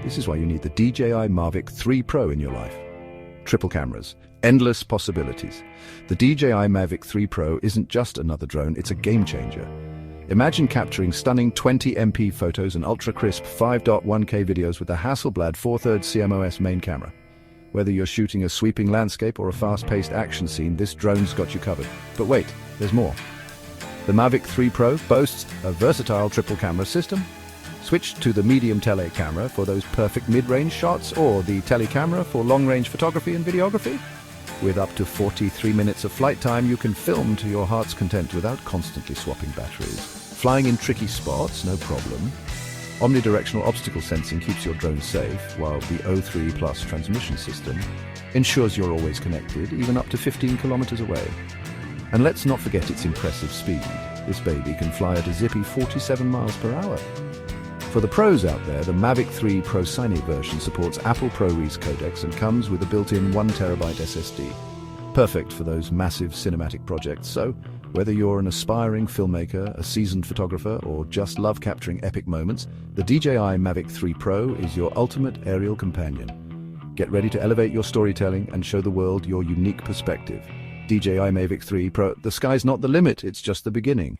This is why you need the DJI Mavic 3 Pro in your life. Triple cameras, endless possibilities. The DJI Mavic 3 Pro isn't just another drone, it's a game changer. Imagine capturing stunning 20MP photos and ultra-crisp 5.1K videos with the Hasselblad 4/3 CMOS main camera. Whether you're shooting a sweeping landscape or a fast-paced action scene, this drone's got you covered. But wait, there's more. The Mavic 3 Pro boasts a versatile triple camera system. Switch to the medium tele camera for those perfect mid-range shots, or the tele camera for long-range photography and videography. With up to 43 minutes of flight time, you can film to your heart's content without constantly swapping batteries. Flying in tricky spots, no problem. Omnidirectional obstacle sensing keeps your drone safe, while the O3 Plus transmission system ensures you're always connected, even up to 15 kilometers away. And let's not forget its impressive speed. This baby can fly at a zippy 47 miles per hour. For the pros out there, the Mavic 3 Pro Cine version supports Apple ProRes codecs and comes with a built-in 1TB SSD. Perfect for those massive cinematic projects. So, whether you're an aspiring filmmaker, a seasoned photographer, or just love capturing epic moments, the DJI Mavic 3 Pro is your ultimate aerial companion. Get ready to elevate your storytelling and show the world your unique perspective. DJI Mavic 3 Pro, the sky's not the limit, it's just the beginning.